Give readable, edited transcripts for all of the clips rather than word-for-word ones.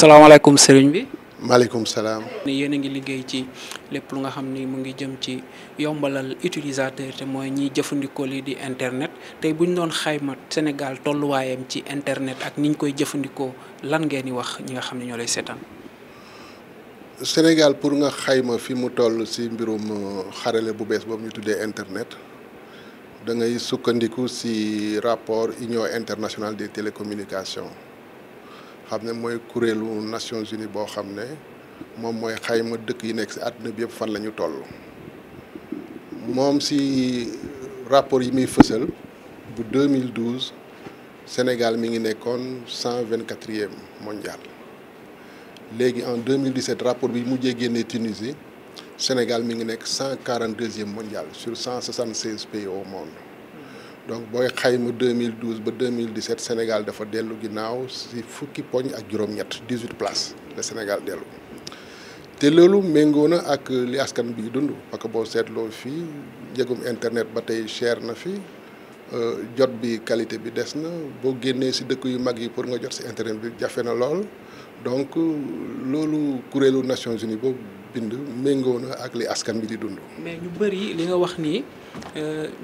salaamaaleykum sëriñ bi. maaleykum salaam. yéen a ngi liggéey ci lépp lu nga xam ni mu ngi jëm ci yombalal utilisateur te mooy ñiy jëfandikoo lii di internet tey bu ñu doon xayma Sénégal tolluwaayam ci internet ak ni ñu koy jëfandikoo lan ngeen di wax ñi nga xam ne ñoo lay seetaan. Sénégal pour nga xayma fi mu toll ci mbirum xarale bu bees boobu ñu tuddee internet da ngay sukkandiku ci rapport Union internationale des télécommunications. xam ne mooy kuréelu Nations Unies boo xam ne moom mooy xayma dëkk yi nekk ci àdduna bi yëpp fan la ñu toll moom ci rapport yi muy fësal bu 2012 Sénégal mi ngi nekkoon 124e mondial léegi en 2017 rapport bi mujjee génnee Tunisie Sénégal mi ngi nekk 142e mondial sur 176 pays au monde. donc booy xayma 2012 ba 2017 Sénégal dafa dellu ginnaaw ci fukki poñ ak juróom-ñett 18 places la Sénégal dellu te loolu méngoo na ak li askan bi dund parce que boo seetloo fii njëgum internet ba tey cher na fi jot bi qualité bi des na boo génnee ci dëkk yu mag yi pour nga jot ci internet bi jafe na lool donc loolu kuréelu Nations Unies boobu bind méngoo na ak li askan bi di dund. mais ñu bëri li nga wax nii.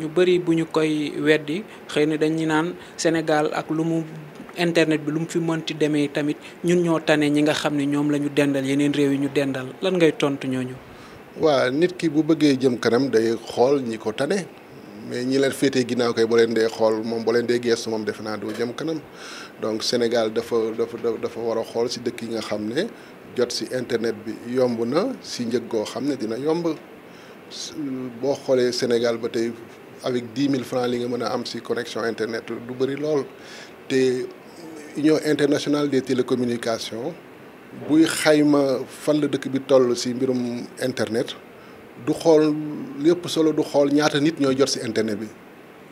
ñu bëri bu ñu koy weddi xëy na dañu naan Sénégal ak lu mu internet bi lu mu fi mënti demee tamit ñun ñoo tane ñi nga xam ne ñoom la ñu dendal yeneen réew yi ñu dendal lan ngay tontu ñooñu. waa nit ki bu bëggee jëm kanam day xool ñi ko tane mais ñi leen féetee ginnaaw koy boo leen dee xool moom boo leen dee geestu moom defe naa du jëm kanam donc Sénégal dafa war a xool ci dëkk yi nga xam ne jot ci internet bi yomb na ci njëg goo xam ne dina yomb. boo xoolee Sénégal ba tey avec 10 000 francs li nga mën a am ci connexion internet du bëri lool te Union internationale des télécommunications buy xayma fan la dëkk bi toll ci mbirum internet du xool lépp solo du xool ñaata nit ñooy jot ci internet bi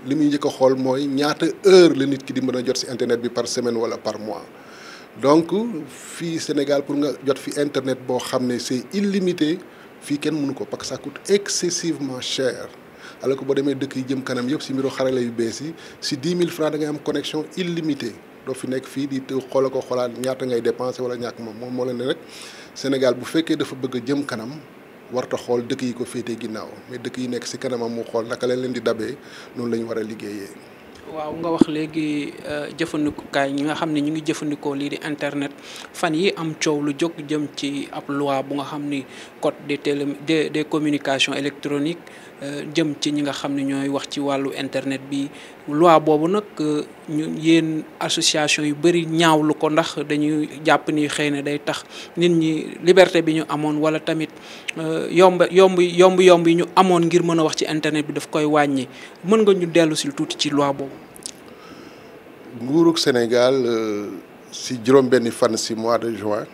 li muy njëkk a xool mooy ñaata heure la nit ki di mën a jot ci internet bi par semaine walla par mois donc fii Sénégal pour nga jot fi internet boo xam ne c'est illimité. fii kenn mënu ko parce que ça coûte excessivement cher alors que boo demee dëkk yi jëm kanam yëpp ci mbiru xarala yu bees yi ci 10 000 francs da ngay am connexion illimitée doo fi nekk fii di xoola ko xoolaat ñaata ngay dépenser wala ñàkk moom moo leen ne rek Sénégal bu fekkee dafa bëgg a jëm kanam warta xool dëkk yi ko féetee ginnaaw mais dëkk yi nekk ci kanamam mu xool naka leen di dabee noonu la ñu war a liggéeyee. waaw nga wax léegi jëfandikukaay ñi nga xam ne ñu ngi jëfandikoo lii di internet fan yi am coow lu jóg jëm ci ab loi bu nga xam ni code des communications électroniques jëm ci ñi nga xam ne ñooy wax ci wàllu internet bi loi boobu nag ñu yéen association yu bëri ñaawlu ko ndax dañuy jàpp ni xëy na day tax nit ñi liberté bi ñu amoon wala tamit yomb yi ñu amoon ngir mën a wax ci internet bi daf koy wàññi mën nga ñu dellu si tuuti ci loi boobu. nguurug Sénégal ci juróom-benni fan ci mois de juin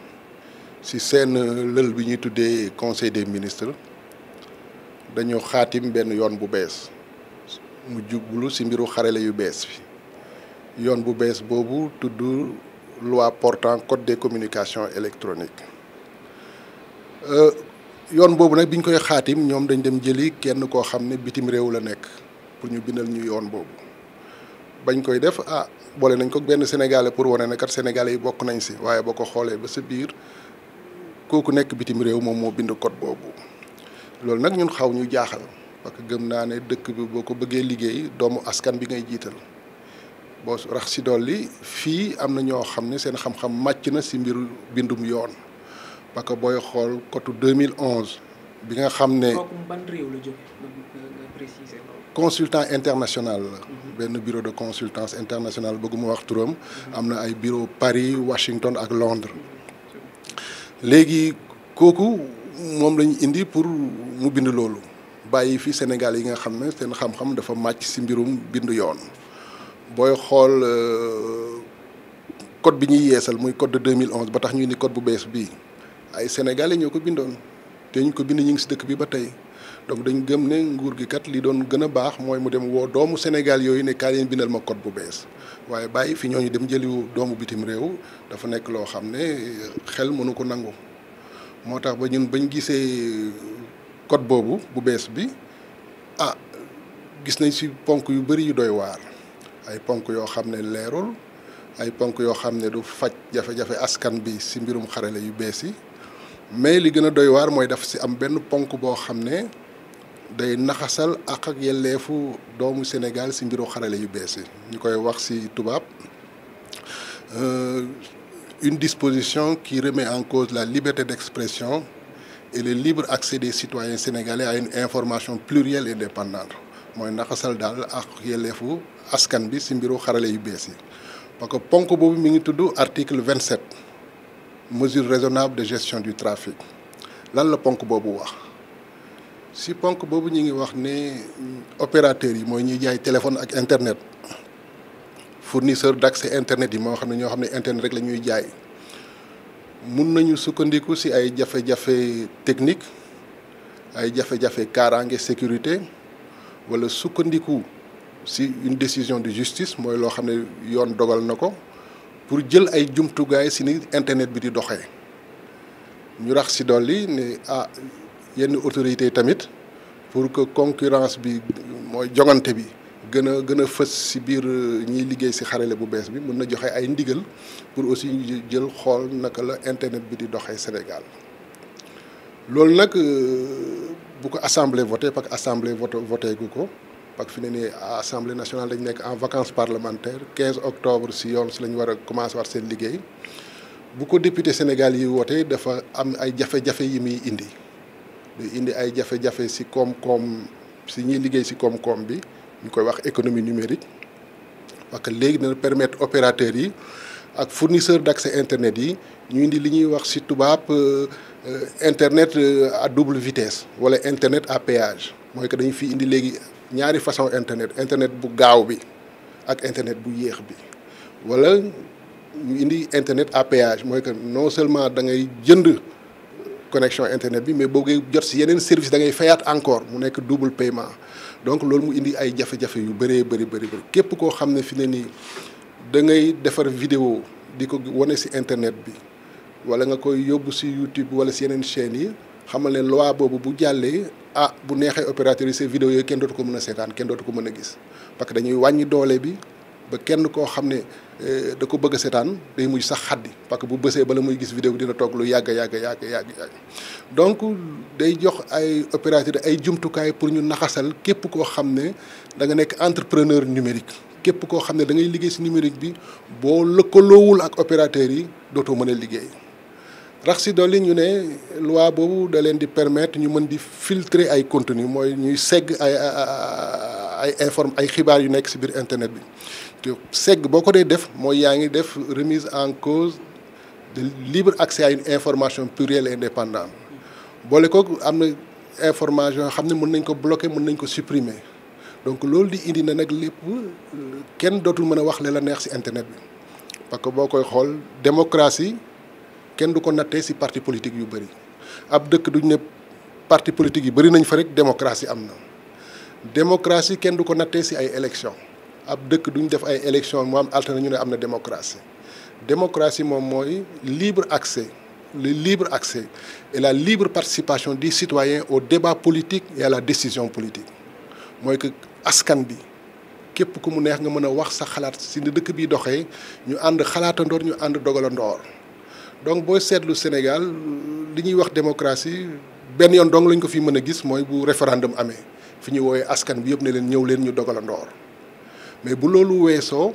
ci seen lël bi ñuy tuddee conseil des ministres dañu xaatim benn yoon bu bees mu jublu ci mbiru xarale yu bees bi yoon bu bees boobu tudd loi portant code des communications électroniques yoon boobu nag bi ñu koy xaatim ñoom dañ dem jëli kenn koo xam ne bitim réew la nekk pour ñu bindal ñu yoon boobu bañ koy def boole nañ ko benn sénégalais pour wane ne kat sénégalais yi bokk nañ ci waaye boo ko xoolee ba sa biir kooku nekk bitim réew moom moo bind code boobu loolu nag ñun xaw ñu jaaxal parce que gëm naa ne dëkk bi boo ko bëggee liggéey doomu askan bi ngay jiital boo rax ci dolli fii am na ñoo xam ne seen xam-xam màcc na ci mbiru bindum yoon parce que booy xool code 2011 bi nga xam ne. kooku ban réew la jóge nga préciser loolu. consultant international la. benn bureau de consultance international bëgguma wax turam. am na ay bureau Paris Washington ak Londres. léegi kooku moom lañu indi pour mu bind loolu bàyyi fi Sénégal yi nga xam ne seen xam-xam dafa màcc ci mbirum bind yoon booy xool code bi ñuy yeesal muy code de 2011 ba tax ñu indi code bu bees bii ay Sénégalais ñoo ko bindoon te ñu ko bind ñu ngi ci dëkk bi ba tey donc dañ gëm ne nguur gi kat li doon gën a baax mooy mu dem woo doomu Sénégal yooyu ne kaay leen bindal ma code bu bees waaye bàyyi fi ñooñu dem jëliwu doomu bitim réew dafa nekk loo xam ne xel mënu ko nangu moo tax ba ñun bañ gisee code boobu bu bees bi gis nañ ci ponk yu bari yu doy waar ay ponk yoo xam ne leerul ay ponk yoo xam ne du faj jafe-jafe askan bi si mbirum xarale yu bees yi mais li gën a doy waar mooy daf si am benn ponk boo xam ne day naxasal ak yelleefu doomu Sénégal si mbiru xarale yu bees yi ñu koy wax si tubaab une disposition qui remet en cause la liberté d'expression et le libre accès des citoyens sénégalais à une information plurielle et indépendante mooy naxasal daal ak yelleefu askan bi si mbiru xarale yu bees yi parce que ponk boobu mi ngi tudd article 27 mesures raisonnables de gestion du trafic lan la ponk boobu wax si ponk boobu ñu ngi wax ne opérateurs yi mooy ñuy jaay téléphone ak internet fournisseur d'accès internet yi moo xam ne ñoo xam ne internet rek la ñuy jaay mun nañu sukkandiku si ay jafe-jafe technique ay jafe-jafe kaaraange sécurité wala sukkandiku si une décision de justice mooy loo xam ne yoon dogal na ko pour jël ay jumtugaay si ni internet bi di doxee ñu rax si dolli ne yenn autorités tamit pour que concurrence bi mooy jongante bi gën a fës si biir ñiy liggéey si xarale bu bees bi mën na joxe ay ndigal pour aussi ñu jël xool naka la internet bi di doxee Sénégal loolu nag bu ko assemblée voté parce que assemblée voté gu ko parce que fi ne nii assemblée nationale dañ nekk en vacances parlementaires 15 octobre si yoon si la ñu war a commencé war seen liggéey bu ko député Sénégal yi wootee dafa am ay jafe-jafe yi muy indi ay jafe-jafe si koom-koom si ñuy liggéey si koom-koom bi ñu koy wax économie numérique parce que léegi dina permettre opérateurs yi ak fournisseurs d'accès internet yi ñu indi li ñuy wax si tubaab internet à double vitesse wala internet à péage mooy que dañu fi indi léegi ñaari façon internet bu gaaw bi ak internet bu yéex bi wala ñu indi internet à péage mooy que non seulement da ngay jënd connexion internet bi mais boo ngay jot si yeneen service da ngay fayaat encore mu nekk double paiement donc loolu mu indi ay jafe-jafe yu bëree bëri képp koo xam ne fi ne nii da ngay defar vidéo di ko wane si internet bi wala nga koy yóbbu si YouTube wala si yeneen chaînes yi xamal ne loi boobu bu jàllee bu neexee opérateurs yi ces vidéos yooyu kenn dootu ko mën a seetaan kenn dootu ko mën a gis parce que dañuy wàññi doole bi ba kenn koo xam ne da ko bëgg a seetaan day mujj sax xaddi parce que bu bësee bala muy gis vidéo bi dina toog lu yàgg donc day jox ay opérateurs ay jumtukaay pour ñu naxasal képp koo xam ne da nga nekk entrepreneur numérique képp koo xam ne da ngay liggéey si numérique bi boo lëkkaloowul ak opérateurs yi dootoo mën a liggéey rax si dolli ñu ne loi boobu da leen di permettre ñu mën di filtrer ay contenu mooy ñuy segg ay xibaar yu nekk si biir internet bi te segg boo ko dee def mooy yaa ngi def remise en cause de libre accès à une information plurielle et indépendante boole ko am na information yoo xam ne mën nañ ko bloquer mën nañ ko supprimer donc loolu di indi na nag lépp kenn dootul mën a wax la neex si internet bi parce que boo koy xool démocratie kenn du ko nattee si parti politique yu bëri ab dëkk duñ ne parti politique yi bëri nañ fa rek démocratie am na démocratie kenn du ko nattee si ay élection ab dëkk duñ def ay élection mu am alterne ñu ne am na démocratie moom mooy libre accès le libre accès et la libre participation des citoyens au débat politique et à la décision politique mooy que askan bi képp ku mu neex nga mën a wax sa xalaat si ni dëkk bi doxee ñu ànd xalaatandoor ñu ànd dogalandoor donc booy seetlu Sénégal li ñuy wax démocratie benn yoon dong lañ ko fi mën a gis mooy bu référendum amee fi ñu woowee askan bi yëpp ne leen ñëw leen ñu dogalandoor mais bu loolu weesoo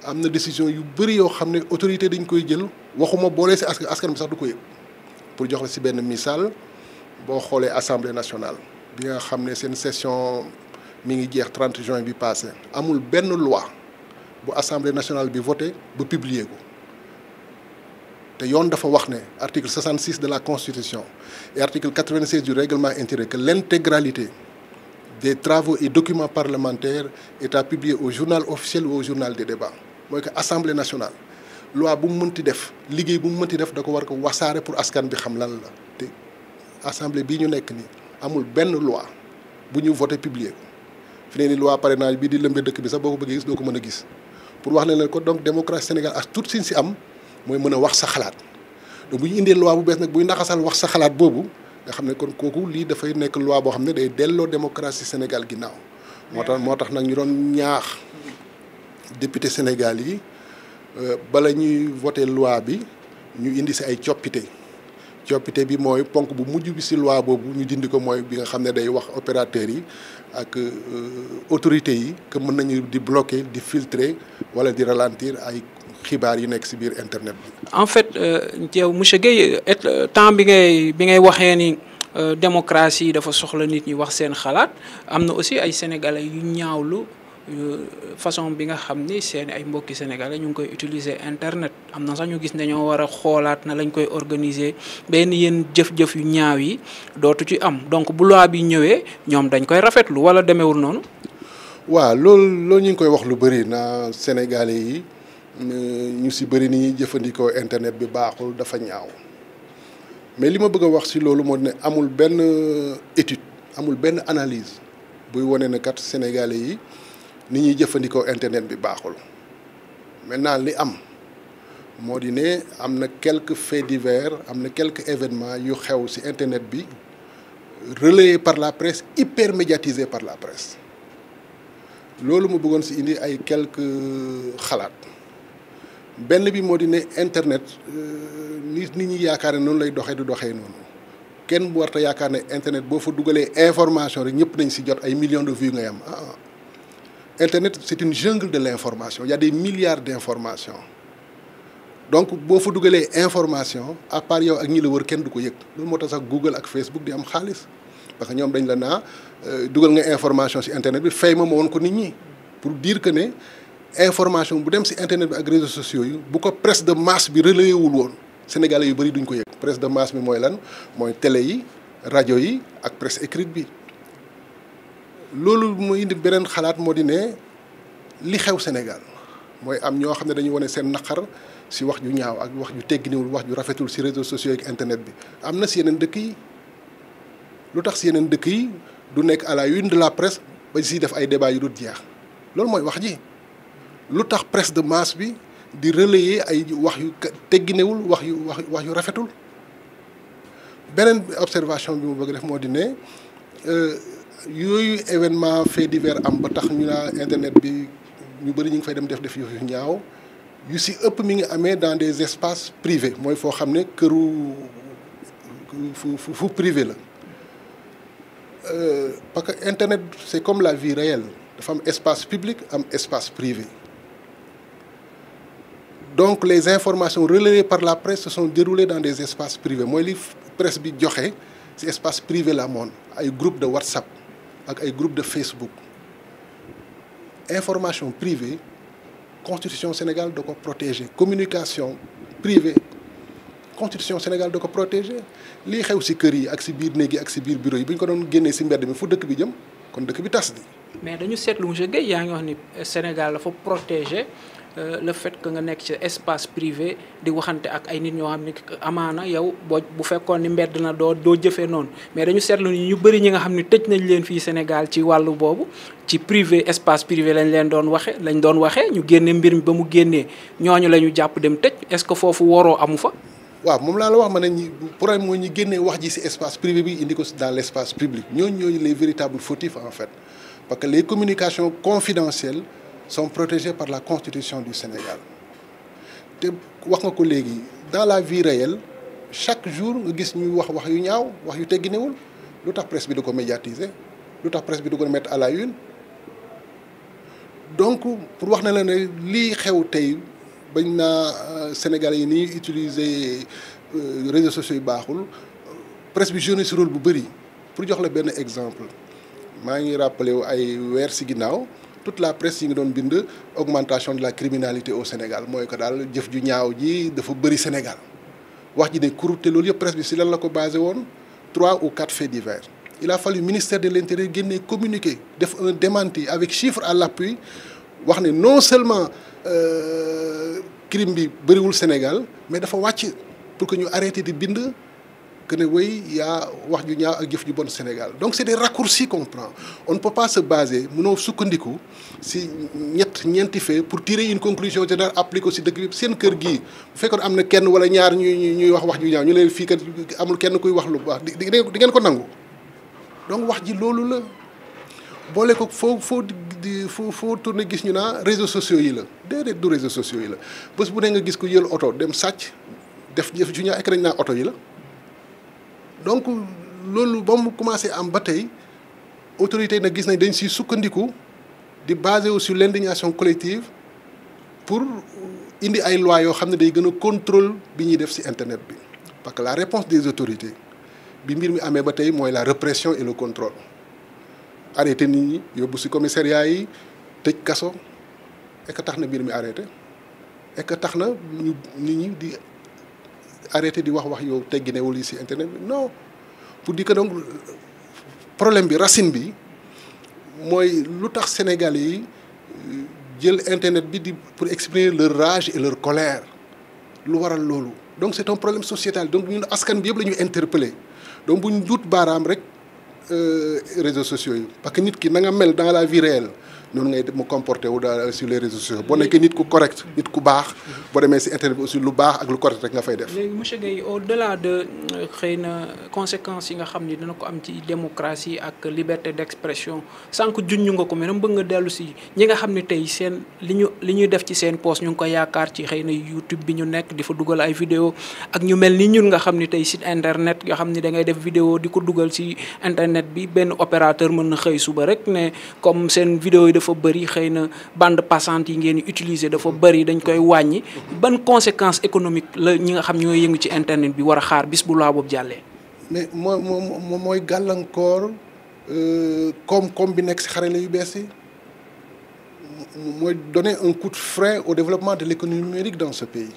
am na décision yu bëri yoo xam ne autorité dañ koy jël waxuma boole si askan bi sax du ko yëg pour jox la si benn misaal boo xoolee assemblée nationale bi nga xam ne seen session mi ngi jeex 30 juin bi passé amul benn loi bu assemblée nationale bi voté ba publier ko te yoon dafa wax ne article 66 de la constitution et article 96 du règlement intérieur que l'intégralité des travaux et documents parlementaires est à publier au journal officiel ou au journal des débats mooy que assemblée nationale loi bu mu mënti def liggéey bu mu mënti def da ko war ko wasaare pour askan bi xam lan la te assemblée bii ñu nekk nii amul benn loi bu ñu voté publier ko fi ne ni loi parrainage bii di lëmbee dëkk bi sax boo ko bëggee gis doo ko mën a gis pour wax ne leen ko donc démocratie Sénégal ak tout sin si am mooy mën a wax sa xalaat donc bu ñu indee loi bu bees nag buy naxasal wax sa xalaat boobu nga xam ne kon kooku lii dafay nekk loi boo xam ne day delloo démocratie Sénégal ginnaaw moo tax nag ñu doon ñaax député Sénégal yi bala ñuy voter loi bi ñu indi si ay coppite bi mooy ponk bu mujj bi si loi boobu ñu dindi ko mooy bi nga xam ne day wax opérateurs yi ak autorités yi que mën nañu di bloquer di filtrer wala di ralentir ay xibaar yu nekk si biir internet bi. en fait yow monsieur Guèye temps bi ngay waxee ni démocratie dafa soxla nit ñi wax seen xalaat am na aussi ay sénégalais yu ñaawlu façon bi nga xam ni seen ay mbokki sénégalais ñu ngi koy utiliser internet am na sax ñu gis ne ñoo war a xoolaat na lañ koy organiser benn yéen jëf-jëf yu ñaaw yi dootu ci am donc bu loi bi ñëwee ñoom dañ koy rafetlu wala demeewul noonu. waaw loolu ñu ngi koy wax lu bëri na sénégalais yi ñu si bëri ni ñuy jëfandikoo internet bi baaxul dafa ñaaw mais li ma bëgg a wax si loolu moo ne amul benn étude amul benn analyse buy wane ne kat sénégalais yi ni ñuy jëfandikoo internet bi baaxul maintenant li am moo di ne am na quelques faits divers am na quelques événements yu xew ci internet bi relayés par la presse hyper médiatisés par la presse loolu ma bëggoon ci indi ay quelques xalaat benn bi moo di ne internet nit ñi yaakaar ne noonu lay doxee du doxee noonu kenn bu warta yaakaar ne internet boo fa dugalee information rek ñëpp nañ ci jot ay millions de vues ngay am internet c'est une jungle de l'information il y a des milliards d'informations donc boo fa dugalee information à part yow ak ñi la wër kenn du ko yëg loolu moo tax sax Google ak Facebook di am xaalis parce que ñoom dañ la naa dugal nga information ci internet bi fay ma woon ko nit ñi pour dire que ne information bu dem ci internet bi ak réseaux sociaux yi bu ko presse de masse bi relayé wul woon sénégalais yu bari duñ ko yëg presse de masse bi mooy lan mooy télé yi rajo yi ak presse écrite bi loolu mu indi beneen xalaat moo di ne li xew Sénégal mooy am ñoo xam ne dañuy wane seen naqar ci wax ju ñaaw ak wax ju tegginiwul wax ju rafetul ci réseaux sociaux ak internet bi am na ci yeneen dëkk yi lu tax ci yeneen dëkk yi du nekk à la une de la presse ba ci def ay débat yu dul jeex loolu mooy wax ji lu tax presse de masse bi di relayer ay wax yu tegginewul wax yu rafetul beneen observation bi mu bëgg def moo di ne yooyu événement fait divers am ba tax ñu naa internet bi ñu bëri ñu ngi fay dem def yu ñaaw yu ci ëpp mi ngi amee dans des espaces privés mooy foo xam ne këru fu privé la parce que internet c'est comme la vie réelle dafa am espace public am espace privé donc les informations relayées par la presse se sont déroulées dans des espaces privés mooy li presse bi joxe ci espace privé la moon ay groupe de WhatsApp ak ay groupe de Facebook information privée constitution Sénégal da ko protéger communication privée constitution Sénégal da ko protéger lii xew ci kër yi ak ci biir néeg yi ak ci biir bureau yi bu ñu ko doon génnee ci mbedd mi fu dëkk bi jëm kon dëkk bi tas di mais dañu seetlu monsieur Guèye yaa ngi wax ni Sénégal dafa protéger le fait que nga nekk ci espace privé di waxante ak ay nit ñoo xam ne amaana yow bu fekkoon ni mbedd na doo jëfee noonu mais dañu seetlu ni ñu bëri ñi nga xam ne tëj nañ leen fii Sénégal ci wàllu boobu ci privé espace privé lañ doon waxee ñu génne mbir mi ba mu génnee ñooñu la ñu jàpp dem tëj est-ce que foofu waroo amu fa. waaw moom laa la wax ma ne ñi problème mooy ñi génnee wax ji ci espace privé bi indi ko dans l'espace public ñooñu les véritables fautifs en fait parce que les communications confidentielles sont protégées par la Constitution du Sénégal te wax nga ko léegi dans la vie réelle chaque jour nga gis ñuy wax yu ñaaw wax yu tegginewul lu tax presse bi du ko médiatiser lu tax presse bi du ko mettre à la une donc pour wax na la ne lii xew tey bañ naa Sénégalais yi ni utiliser réseaux sociaux yu baaxul presse bi joué ci rôle bu bëri pour jox la benn exemple maa ngi rappelé wu ay weer ci ginnaaw toute la presse yi ngi doon bind augmentation de la criminalité au Sénégal mooy que daal jëf ju ñaaw ji dafa bëri Sénégal wax ji ne kur te loolu yëpp presse bi ci lan la ko basé woon 3 ou 4 faits divers il a fallu ministère de l'Intérieur génnee communiqué def un démenti avec chiffre à l'appui wax ne non seulement crime bi bëriwul Sénégal mais dafa wàcc pour que ñu arrêté di bind que ne way yaa wax ju ñaaw ak jëf ju bon Sénégal donc c'est des raccourcis qu'on prend on ne peut pas se baser mënoo sukkandiku ci ñeenti fait pour tirer une conclusion générale appliquer ko ci dëkk bi seen kër gii bu fekkoon am na kenn wala ñaar ñuy wax ju ñaaw ñu leen fii kat amul kenn kuy wax lu baax di ngeen ko nangu donc wax ji loolu la boole ko foo di foo tourné gis ñu naa réseaux sociaux yi la déedéet du réseaux sociaux yi la bés bu ne nga gis ko yël oto dem sàcc def ci ñu ek nañ naa oto yi la donc loolu ba mu commencé am ba tey autorités yi nag gis nañ dañ siy sukkandiku di basé wu sur l'indignation collective pour indi ay lois yoo xam ne day gën a contrôle bi ñuy def ci internet bi parce que la réponse des autorités bi mbir mi amee ba tey mooy la répression et le contrôle arrêté nit ñi yóbbu ci commissariat yi tëj kaso et que tax na mbir mi arrêté et que tax na ñu nit ñi di arrêté di wax yow tegginewul yi ci internet bi non pour dire que donc problème bi racine bi mooy lu tax Sénégalais yi jël internet bi di pour exprimer leur rage et leur colère lu waral loolu donc c'est un problème sociétal donc ñun askan bi yëpp la ñuy interpeller donc bu ñu duut baaraam rek réseaux sociaux yi parce que nit ki na nga mel dans la vie réelle noonu ngay mu comporté wu daal sur les réseaux sociaux boo nekkee nit ku correct nit ku baax boo demee ci internet bi aussi lu baax ak lu correct rek nga fay def. léegi monsieur Guèye au-delà de xëy na conséquences yi nga xam ni dina ko am ci démocratie ak liberté d'expression sànq junj nga ko mais dama bëgg nga dellu ci ñi nga xam ne tey seen li ñuy def ci seen poste ñu ngi ko yaakaar ci xëy na YouTube bi ñu nekk di fa dugal ay vidéo ak ñu mel ni ñun nga xam ni tey site internet nga xam ni da ngay def vidéo di ko dugal ci internet bi benn opérateur mën na xëy suba rek ne comme seen vidéo yi dafa bëri xëy na bande passante yi ngeen di utiliser dafa bëri dañ koy wàññi ban conséquence économique la ñi nga xam ñooy yëngu ci internet bi war a xaar bis bu loi boobu jàllee. mais mooy gàllankoor koom-koom bi nekk ci xarale yu bees yi mooy donner un coup de frein au développement de l'économie numérique dans ce pays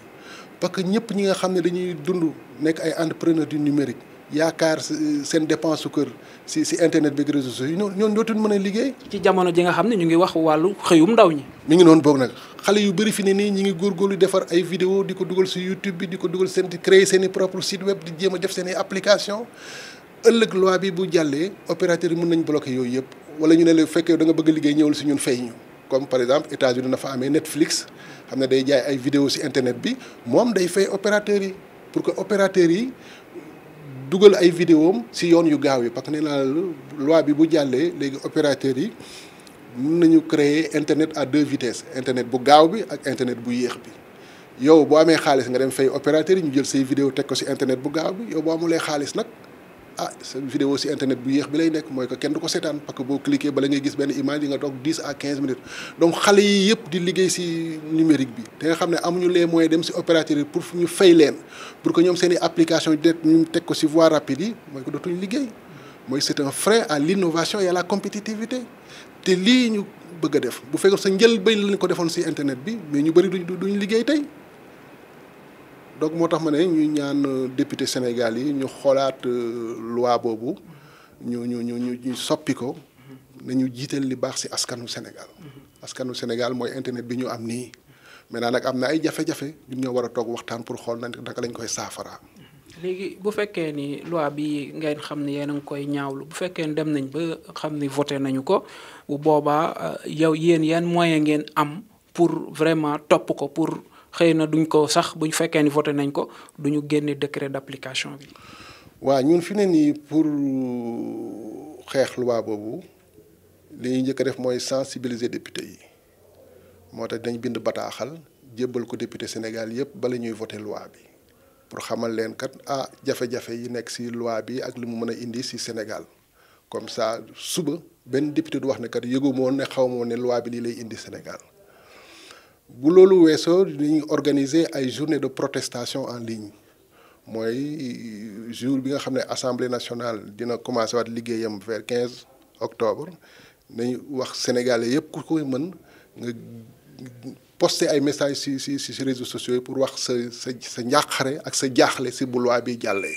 parce que ñëpp ñi nga xam ne dañuy dund nekk ay entrepreneurs du numérique yaakaar seen dépense su kër ci internet bi ak réseaux sociaux yi ñoom dootuñu mën a liggéey. ci jamono ji nga xam ne ñu ngi wax wàllu xëyum ndaw ñi. mi ngi noonu boog nag xale yu bëri fi ne nii ñi ngi góorgóorlu defar ay vidéo di ko dugal ci YouTube bi di ko dugal di créer seen i propre site web di jéem a def seen i application ëllëg loi bi bu jàllee opérateurs yi mën nañ bloquer yooyu yëpp wala ñu ne la fekkee da nga bëgg a liggéey ñëwal ci ñun fay ñu comme par exemple États-Unis na fa amee Netflix xam ne day jaay ay vidéo ci internet bi moom day fay opérateurs yi pour que opérateurs yi dugal ay vidéo am ci yoon yu gaaw yi parce que nee naa loi bi bu jàllee léegi opérateurs yi mën nañu créer internet à 2 vitesses internet bu gaaw bi ak internet bu yéex bi yow boo amee xaalis nga dem fay opérateurs yi ñu jël say vidéo teg ko ci internet bu gaaw bi yow boo amulee xaalis nag sa vidéo ci internet bu yéex bi lay nekk mooy que kenn du ko seetaan parce que boo cliquer bala ngay gis benn image yi nga toog 10 à 15 minutes donc xale yi yëpp di liggéey ci numérique bi te nga xam ne amuñu les moyens dem ci opérateurs yi pour ñu fay leen pour que ñoom seen i application yi ñu teg ko ci voie rapide yi mooy que dootuñu liggéey mooy c'est un frein à l'innovation et à la compétitivité te lii ñu bëgg a def bu fekkoon sa njëlbéen lañ ko defoon ci internet bi mais ñu bari duñ liggéey tey donc moo tax ma ne ñu ñaan député Sénégal yi ñu xoolaat loi boobu ñu soppi ko nañu jiital li baax ci askanu Sénégal askanu Sénégal mooy internet bi ñu am nii maintenant nag am na ay jafe-jafe ñun ñoo war a toog waxtaan pour xool naka lañ koy saafara. léegi bu fekkee ni loi bi ngeen xam ne yéen a ngi koy ñaawlu bu fekkee dem nañ ba xam ni voté nañu ko bu boobaa yow yéen yan moyen ngeen am pour vraiment topp ko pour. xëy na duñ ko sax buñ fekkee ni voté nañ ko duñu génne décret d'application bi. waaw ñun fi ne nii pour xeex loi boobu li ñuy njëkk a def mooy sensibiliser député yi moo tax dañ bind bataaxal jébbal ko député Sénégal yëpp bala ñuy voté loi bi pour xamal leen kat jafe-jafe yi nekk ci loi bi ak li mu mën a indi ci Sénégal comme ça suba benn député du wax ne kat yëgu ma woon ne xaw ma woon ne loi bi lii lay indi Sénégal. bu loolu weesoo dañuy organiser ay journée de protestation en ligne mooy jour bi nga xam ne assemblée nationale dina commencer waat liggéeyam vers 15 octobre nañu wax sénégalais yëpp ku koy mën nga poster ay messages ci réseaux sociaux yi pour wax sa njàqare ak sa jaaxle ci bu loi bi jàllee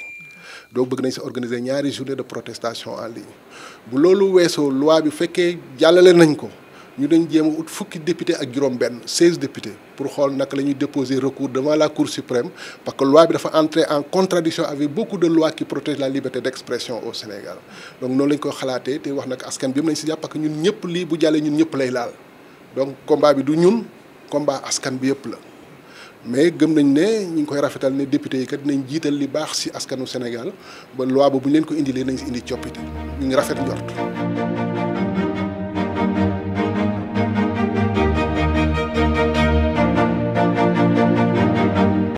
donc bëgg nañ si organiser ñaari journée de protestation en ligne bu loolu weesoo loi bi fekkee jàllale nañ ko. ñu dañ jéem a ut fukki député ak juróom-benn 16 députés pour xool naka la ñuy déposer recours devant la Cour suprême parce que loi bi dafa entrer en contradiction avec beaucoup de lois qui protègent la liberté d'expression au Sénégal donc noonu lañ ko xalaatee te wax nag askan bi mu nañ si jàpp parce que ñun ñëpp lii bu jàllee ñun ñëpp lay laal donc combat bi du ñun combat askan bi yëpp la mais gëm nañ ne ñu ngi koy rafetal ne député yi kat dinañ jiital li baax si askanu Sénégal ba loi ba bu ñu leen ko indilee nañ si indi coppite ñu ngi rafet njort